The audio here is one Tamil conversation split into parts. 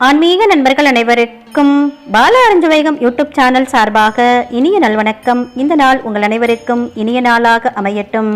ஆன்மீக நண்பர்கள் அனைவருக்கும் பால அறிஞ்சவைகம் யூடியூப் சேனல் சார்பாக இனிய நல்வணக்கம். இந்த நாள் உங்கள் அனைவருக்கும் இனிய நாளாக அமையட்டும்.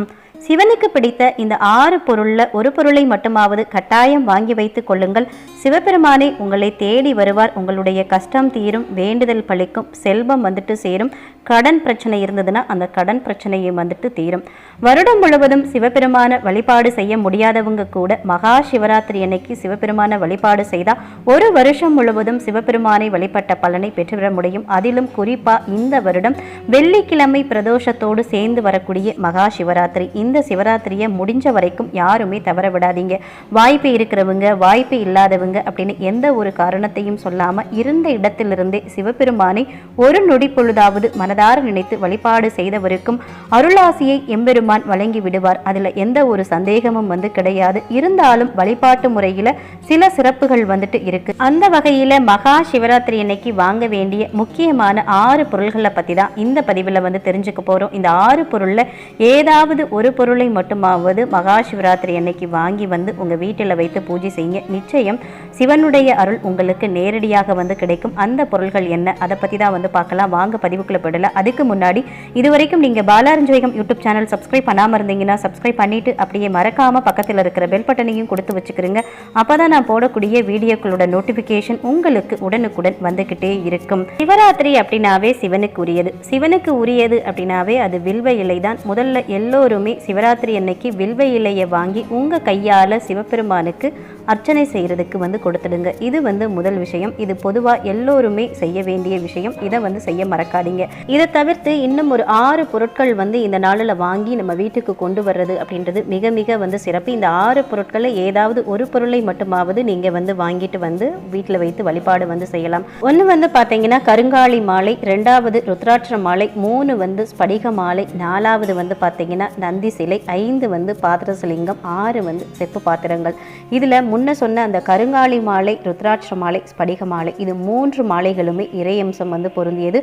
சிவனுக்கு பிடித்த இந்த 6 பொருள்ல ஒரு பொருளை மட்டுமாவது கட்டாயம் வாங்கி வைத்துக் கொள்ளுங்கள். சிவபெருமானே உங்களை தேடி வருவார். உங்களுடைய கஷ்டம் தீரும், வேண்டுதல் பழிக்கும், செல்வம் சேரும். கடன் பிரச்சனை இருந்ததுன்னா அந்த கடன் பிரச்சனையை தீரும். வருடம் முழுவதும் சிவபெருமான வழிபாடு செய்ய முடியாதவங்க கூட மகா சிவராத்திரி அன்னைக்கு சிவபெருமான வழிபாடு செய்தால் ஒரு வருஷம் முழுவதும் சிவபெருமானை வழிபட்ட பலனை பெற்றுவிட முடியும். அதிலும் குறிப்பா இந்த வருடம் வெள்ளிக்கிழமை பிரதோஷத்தோடு சேர்ந்து வரக்கூடிய மகா சிவராத்திரி. இந்த சிவராத்திரியை முடிஞ்ச வரைக்கும் யாருமே தவற விடாதீங்க. வாய்ப்பு இருக்கிறவங்க, வாய்ப்பு இல்லாதவங்க அப்படின்னு எந்த ஒரு காரணத்தையும் சொல்லாம இருந்த இடத்திலிருந்தே சிவபெருமானை ஒரு நொடி பொழுதாவது மனதார நினைத்து வழிபாடு செய்தவருக்கும் அருளாசியை எம்பெருமான் வழங்கி விடுவார். அதுல எந்த ஒரு சந்தேகமும் கிடையாது. இருந்தாலும் வழிபாட்டு முறையில சில சிறப்புகள் இருக்கு. அந்த வகையில மகா சிவராத்திரி அன்னைக்கு வாங்க வேண்டிய முக்கியமான 6 பொருள்களை பத்தி தான் இந்த பதிவுல தெரிஞ்சுக்க போறோம். இந்த 6 பொருள்ல ஏதாவது ஒரு பொருளை மட்டுமாவது மகா சிவராத்திரி அன்னைக்கு வாங்கி உங்க வீட்டில் வைத்து பூஜை செய்யுங்க. நிச்சயம் சிவனுடைய அருள் உங்களுக்கு நேரடியாக கிடைக்கும். அந்த பொருள்கள் என்ன, அதை பத்தி தான் பார்க்கலாம். வாங்க பதிவுக்குள்ள போடல. அதுக்கு முன்னாடி இதுவரைக்கும் நீங்க பால அறிஞ்சவைகம் யூடியூப் சேனல் சப்ஸ்கிரைப் பண்ணாம இருந்தீங்கன்னா சப்ஸ்கிரைப் பண்ணிட்டு அப்படியே மறக்காம பக்கத்தில் இருக்கிற பெல் பட்டனையும் கொடுத்து வச்சுக்கிறீங்க. அப்பதான் நான் போடக்கூடிய வீடியோக்களோட நோட்டிபிகேஷன் உங்களுக்கு உடனுக்குடன் வந்துகிட்டே இருக்கும். சிவராத்திரி அப்படின்னாவே சிவனுக்கு உரியது. சிவனுக்கு உரியது அப்படின்னாவே அது வில்வ இலை தான். முதல்ல எல்லோருமே சிவராத்திரி அன்னைக்கு வில்வ இலையை வாங்கி உங்க கையால சிவபெருமானுக்கு அர்ச்சனை செய்யறதுக்கு கொடுத்துடுங்க. இது முதல் விஷயம். இது பொதுவா எல்லோருமே செய்ய வேண்டிய விஷயம். இதை செய்ய மறக்காதீங்க. இதை தவிர்த்து இன்னும் ஒரு 6 பொருட்கள் இந்த நாளில் வாங்கி நம்ம வீட்டுக்கு கொண்டு வர்றது அப்படின்றது மிக மிக சிறப்பு. இந்த 6 பொருட்களை ஏதாவது ஒரு பொருளை மட்டுமாவது நீங்க வாங்கிட்டு வீட்டில் வைத்து வழிபாடு செய்யலாம். ஒன்று பார்த்தீங்கன்னா கருங்காலி மாலை, 2வது ருத்ராட்ச மாலை, 3 ஸ்படிக மாலை, 4வது பார்த்தீங்கன்னா நந்தி சிலை, 5 பாத்திரசிலிங்கம், 6 செப்பு பாத்திரங்கள். இதுல முன்ன சொன்ன அந்த கருங்காலி மாலை, ருத்ராட்ச மாலை, ஸ்படிக மாலை, இது 3 மாலைகளுமே இறையம்சம் பொருந்தியது.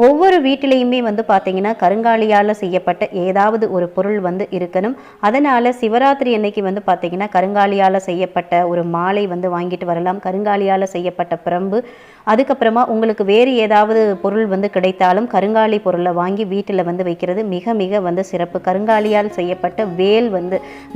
ஒவ்வொரு வீட்டிலையுமே பார்த்தீங்கன்னா கருங்காலியால் செய்யப்பட்ட ஏதாவது ஒரு பொருள் இருக்கணும். அதனால சிவராத்திரி அன்னைக்கு பார்த்தீங்கன்னா கருங்காலியால் செய்யப்பட்ட ஒரு மாலை வாங்கிட்டு வரலாம். கருங்காலியால் செய்யப்பட்ட பிரம்பு, அதுக்கப்புறமா உங்களுக்கு வேறு ஏதாவது பொருள் கிடைத்தாலும் கருங்காலி பொருளை வாங்கி வீட்டில் வைக்கிறது மிக மிக சிறப்பு. கருங்காலியால் செய்யப்பட்ட வேல்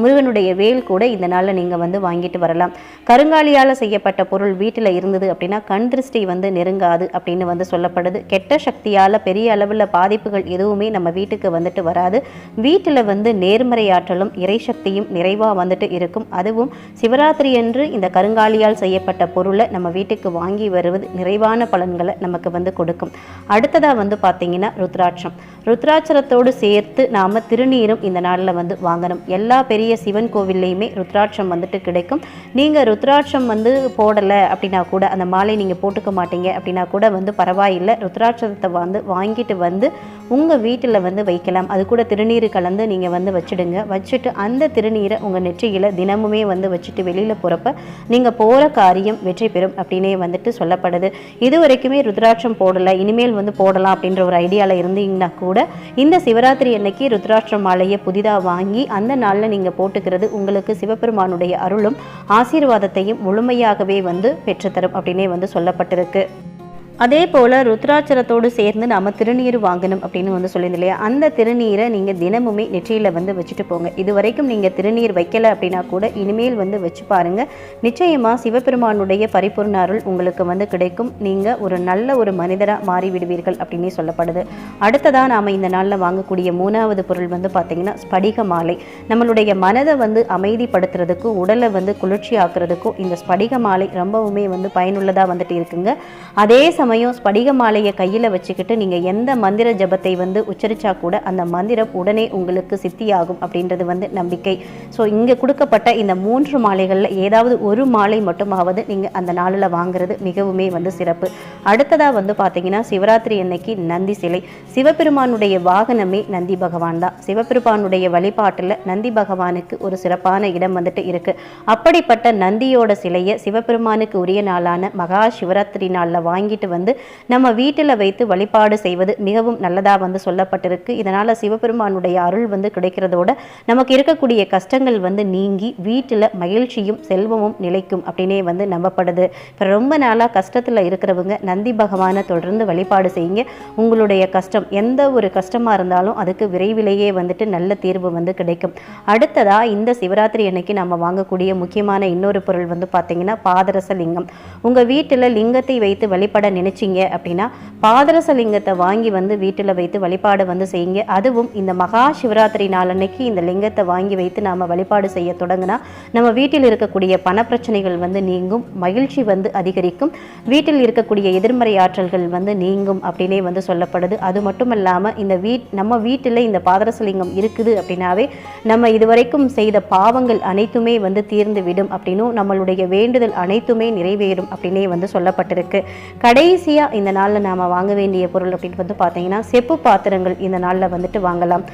முருகனுடைய வேல் கூட இந்த நாளில் நீங்கள் வாங்கிட்டு வரலாம். கருங்காலியால் செய்யப்பட்ட பொருள் வீட்டில் இருந்தது அப்படின்னா கண் திருஷ்டி நெருங்காது அப்படின்னு சொல்லப்படுது. கெட்ட சக்தியால் பெரிய அளவில் பாதிப்புகள் எதுவுமே நம்ம வீட்டுக்கு வராது. வீட்டில் நேர்மறையாற்றலும் இறை சக்தியும் நிறைவாக இருக்கும். அதுவும் சிவராத்திரி அன்று இந்த கருங்காலியால் செய்யப்பட்ட பொருளை நம்ம வீட்டுக்கு வாங்கி வருவது நிறைவான பலன்களை நமக்கு கொடுக்கும். அடுத்ததாக பார்த்தீங்கன்னா ருத்ராட்சம். ருத்ராட்சரத்தோடு சேர்த்து நாம் திருநீரும் இந்த நாளில் வாங்கணும். எல்லா பெரிய சிவன் கோவில்லையுமே ருத்ராட்சம் கிடைக்கும். நீங்கள் ருத்ராட்சம் போடலை அப்படின்னா கூட, அந்த மாலை நீங்கள் போட்டுக்க மாட்டீங்க அப்படின்னா கூட பரவாயில்லை. ருத்ராட்சத்தை வாங்கிட்டு உங்கள் வீட்டில் வைக்கலாம். அது கூட திருநீர் கலந்து நீங்கள் வச்சுடுங்க. வச்சுட்டு அந்த திருநீரை உங்கள் நெற்றியில் தினமுமே வச்சுட்டு வெளியில் போகிறப்ப நீங்கள் போகிற காரியம் வெற்றி பெறும் அப்படின்னே சொல்லப்படுது. இது வரைக்குமே ருத்ராட்சம் போடலை, இனிமேல் போடலாம் அப்படின்ற ஒரு ஐடியாவில் இருந்தீங்கன்னா கூட இந்த சிவராத்திரி அன்னைக்கு ருத்ராட்ச மாலையை புதிதாக வாங்கி அந்த நாளில் நீங்கள் போட்டுக்கிறது உங்களுக்கு சிவபெருமானுடைய அருளும் ஆசீர்வாதத்தையும் முழுமையாகவே பெற்றுத்தரும் அப்படின்னே சொல்லப்பட்டிருக்கு. அதே போல் ருத்ராட்சரத்தோடு சேர்ந்து நாம் திருநீர் வாங்கணும் அப்படின்னு சொல்லியிருந்தோம் இல்லையா? அந்த திருநீரை நீங்கள் தினமுமே நெற்றியில் வச்சுட்டு போங்க. இது வரைக்கும் நீங்கள் திருநீர் வைக்கலை அப்படின்னா கூட இனிமேல் வச்சு பாருங்கள். நிச்சயமாக சிவபெருமானுடைய பரிபூர்ண அருள் உங்களுக்கு கிடைக்கும். நீங்கள் ஒரு நல்ல ஒரு மனிதராக மாறிவிடுவீர்கள் அப்படின்னே சொல்லப்படுது. அடுத்ததாக நாம் இந்த நாளில் வாங்கக்கூடிய 3வது பொருள் பார்த்தீங்கன்னா ஸ்படிக மாலை. நம்மளுடைய மனதை அமைதிப்படுத்துறதுக்கும் உடலை குளிர்ச்சி ஆக்குறதுக்கும் இந்த ஸ்படிக மாலை ரொம்பவுமே பயனுள்ளதாக இருக்குங்க. அதே சமயம் ஸ்படிக மாலையை கையில் வச்சுக்கிட்டு நீங்கள் எந்த மந்திர ஜபத்தை உச்சரிச்சா கூட அந்த மந்திரம் உடனே உங்களுக்கு சித்தியாகும் அப்படின்றது நம்பிக்கை. ஸோ இங்கே கொடுக்கப்பட்ட இந்த 3 மாலைகளில் ஏதாவது ஒரு மாலை மட்டுமாவது நீங்கள் அந்த நாளில் வாங்குறது மிகவுமே சிறப்பு. அடுத்ததாக பார்த்தீங்கன்னா சிவராத்திரி அன்னைக்கு நந்தி சிலை. சிவபெருமானுடைய வாகனமே நந்தி பகவான் தான். சிவபெருமானுடைய வழிபாட்டில் நந்தி பகவானுக்கு ஒரு சிறப்பான இடம் இருக்கு. அப்படிப்பட்ட நந்தியோட சிலையை சிவபெருமானுக்கு உரிய நாளான மகா சிவராத்திரி நாளில் வாங்கிட்டு வந்து நம்ம வீட்டில் வைத்து வழிபாடு செய்வது மிகவும் நல்லதாக வந்து சொல்லப்பட்டிருக்கு. இதனால் சிவபெருமானுடைய அருள் வந்து கிடைக்கிறதோட நமக்கு இருக்கக்கூடிய கஷ்டங்கள் வந்து நீங்கி வீட்டில் மகிழ்ச்சியும் செல்வமும் நிலைக்கும் அப்படின்னே வந்து நம்பப்படுது. இப்போ ரொம்ப நாளாக கஷ்டத்தில் இருக்கிறவங்க நந்தி பகவானை தொடர்ந்து வழிபாடு செய்யுங்க. உங்களுடைய கஷ்டம் எந்த ஒரு கஷ்டமாக இருந்தாலும் அதுக்கு விரைவிலேயே வந்துட்டு நல்ல தீர்வு வந்து கிடைக்கும். அடுத்ததாக இந்த சிவராத்திரி அன்னைக்கு நம்ம வாங்கக்கூடிய முக்கியமான இன்னொரு பொருள் வந்து பார்த்தீங்கன்னா பாதரச லிங்கம். உங்கள் வீட்டில் லிங்கத்தை வைத்து வழிபட நினைச்சிங்க அப்படின்னா பாதரச லிங்கத்தை வாங்கி வந்து வீட்டில் வைத்து வழிபாடு வந்து செய்யுங்க. அதுவும் இந்த மகா சிவராத்திரி நாள் அன்னைக்கு இந்த லிங்கத்தை வாங்கி வைத்து நாம் வழிபாடு செய்ய தொடங்கினா நம்ம வீட்டில் இருக்கக்கூடிய பணப்பிரச்சனைகள் வந்து நீங்கும், மகிழ்ச்சி வந்து அதிகரிக்கும், வீட்டில் இருக்கக்கூடிய எதிர்மறை ஆற்றல்கள் வந்து நீங்கும் அப்படின்னே வந்து சொல்லப்படுது. அது மட்டும் இல்லாமல் இந்த நம்ம வீட்டில் இந்த பாதரச லிங்கம் இருக்குது அப்படின்னாவே நம்ம இதுவரைக்கும் செய்த பாவங்கள் அனைத்துமே வந்து தீர்ந்து விடும் அப்படின்னும் நம்மளுடைய வேண்டுதல் அனைத்துமே நிறைவேறும் அப்படின்னே வந்து சொல்லப்பட்டிருக்கு. கடைசியாக இந்த நாளில் நாம் வாங்க வேண்டிய பொருள் அப்படின்னு வந்து பார்த்தீங்கன்னா செப்பு பாத்திரங்கள் இந்த நாளில் வந்துட்டு வாங்கலாம்.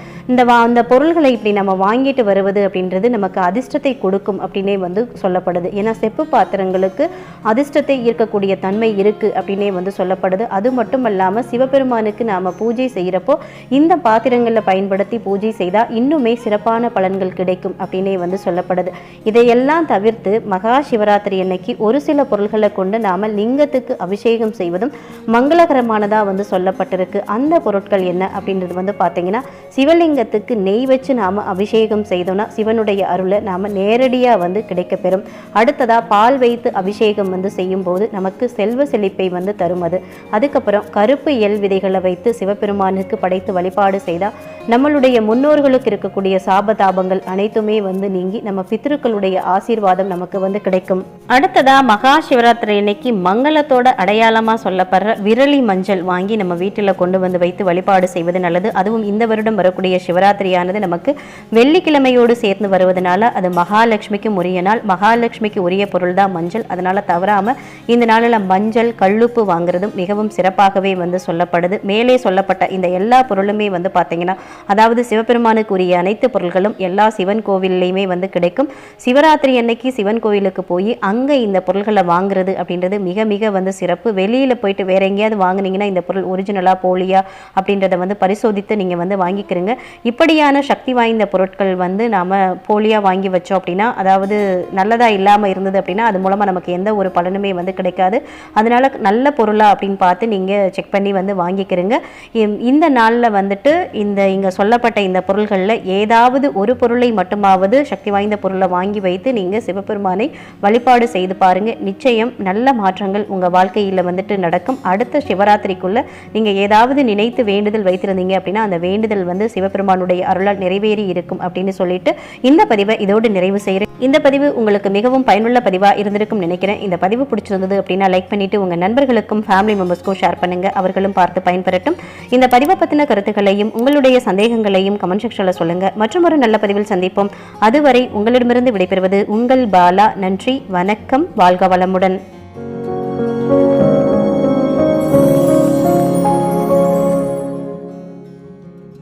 அந்த பொருள்களை இப்படி நம்ம வாங்கிட்டு வருவது அப்படின்றது நமக்கு அதிர்ஷ்டத்தை கொடுக்கும் அப்படின்னே வந்து சொல்லப்படுது. ஏன்னா செப்பு பாத்திரங்களுக்கு அதிர்ஷ்டத்தை ஈர்க்கக்கூடிய தன்மை இருக்குது அப்படின்னே வந்து சொல்லப்படுது. அது மட்டும் இல்லாமல் சிவபெருமானுக்கு நாம் பூஜை செய்கிறப்போ இந்த பாத்திரங்களில் பயன்படுத்தி பூஜை செய்தால் இன்னுமே சிறப்பான பலன்கள் கிடைக்கும் அப்படின்னே வந்து சொல்லப்படுது. இதையெல்லாம் தவிர்த்து மகா சிவராத்திரி அன்னைக்கு ஒரு சில பொருள்களை கொண்டு நாம் லிங்கத்துக்கு அபிஷேகம் செய்வதும் மங்களகரமானதாக வந்து சொல்லப்பட்டிருக்கு. அந்த பொருட்கள் என்ன அப்படின்றது வந்து பார்த்தீங்கன்னா சிவலிங்கத்துக்கு நெய் வச்சு நாம் அபிஷேகம் செய்தோம்னா சிவனுடைய அருளை நாம் நேரடியாக வந்து கிடைக்கப்பெறும். அடுத்ததாக பால் வைத்து அபிஷேகம் வந்து செய்யும் போது நமக்கு செல்வ செழிப்பை வந்து தரும். அதுக்கப்புறம் கருப்பு எல் விதைகளை வைத்து சிவபெருமானுக்கு படைத்து வழிபாடு செய்தால் நம்மளுடைய முன்னோர்களுக்கு இருக்கக்கூடிய சாபதாபங்கள் அனைத்துமே வந்து நீங்கி நம்ம பித்ருக்களுடைய ஆசீர்வாதம் நமக்கு வந்து கிடைக்கும். அடுத்ததா மகா சிவராத்திரி அன்னைக்கு மங்களத்தோட அடையாளமாக சொல்லப்படுற விரலி மஞ்சள் வாங்கி நம்ம வீட்டில் கொண்டு வந்து வைத்து வழிபாடு செய்வது நல்லது. அதுவும் இந்த வருடம் வரக்கூடிய சிவராத்திரியானது நமக்கு வெள்ளிக்கிழமையோடு சேர்ந்து வருவதனால அது மகாலட்சுமிக்கும் உரிய நாள். மகாலட்சுமிக்கு உரிய பொருள் தான் மஞ்சள். அதனால தவறாம இந்த நாளில் மஞ்சள் கல்லுப்பு வாங்குறதும் மிகவும் சிறப்பாகவே வந்து சொல்லப்படுது. மேலே சொல்லப்பட்ட இந்த எல்லா பொருளுமே வந்து பார்த்தீங்கன்னா அதாவது சிவபெருமானுக்கு உரிய அனைத்து பொருள்களும் எல்லா சிவன் கோவில்லையுமே வந்து கிடைக்கும். சிவராத்திரி அன்னைக்கு சிவன் கோவிலுக்கு போய் அங்கே இந்த பொருள்களை வாங்குறது அப்படின்றது மிக மிக வந்து சிறப்பு. வெளியில் போயிட்டு வேற எங்கேயாவது வாங்கினீங்கன்னா இந்த பொருள் ஒரிஜினலா போலியா அப்படின்றத வந்து பரிசோதித்து நீங்கள் வந்து வாங்கிக்கிறீங்க. இப்படியான சக்தி வாய்ந்த பொருட்கள் வந்து நாம் போலியா வாங்கி வச்சோம் அப்படின்னா அதாவது நல்லதா இல்லாமல் இருந்தது அப்படின்னா அது மூலமாக நமக்கு எந்த ஒரு பலனுமே வந்து கிடைக்காது. அதனால நல்ல பொருளா அப்படின்னு பார்த்து நீங்கள் செக் பண்ணி வந்து வாங்கிக்கிறீங்க. இந்த நாளில் வந்துட்டு இங்கே சொல்லப்பட்ட இந்த பொருள்களில் ஏதாவது ஒரு பொருளை மட்டுமாவது சக்தி வாய்ந்த பொருளை வாங்கி வைத்து நீங்கள் சிவபெருமானை வழிபாடு செய்து பாருங்கள். நிச்சயம் நல்ல மாற்றங்கள் உங்கள் வாழ்க்கையில் வந்துட்டு நடக்கும். அடுத்த சிவராத்திரிக்குள்ளே நீங்கள் ஏதாவது நினைத்து வேண்டுதல் வைத்திருந்தீங்க அப்படின்னா அந்த வேண்டுதல் வந்து சிவபெருமானுடைய அருளால் நிறைவேறி இருக்கும் அப்படின்னு சொல்லிட்டு இந்த பதிவை இதோடு நிறைவு செய்கிறேன். இந்த பதிவு உங்களுக்கு மிகவும் பயனுள்ள பதிவாக இருந்திருக்கும் நினைக்கிறேன். இந்த பதிவு பிடிச்சிருந்தது அப்படின்னா லைக் பண்ணிட்டு உங்கள் நண்பர்களுக்கும் ஃபேமிலி மெம்பர்ஸ்க்கும் ஷேர் பண்ணுங்க, அவர்களும் பார்த்து பயன்பெறட்டும். இந்த பதிவை பற்றின கருத்துக்களையும் உங்களுடைய சந்தேகங்களையும் கமெண்ட் செக்ஷனில் சொல்லுங்க. மற்றும் ஒரு நல்ல பதிவில் சந்திப்போம். அதுவரை உங்களிடமிருந்து விடைபெறுவது உங்கள் பாலா. நன்றி, வணக்கம், வாழ்க வளமுடன்.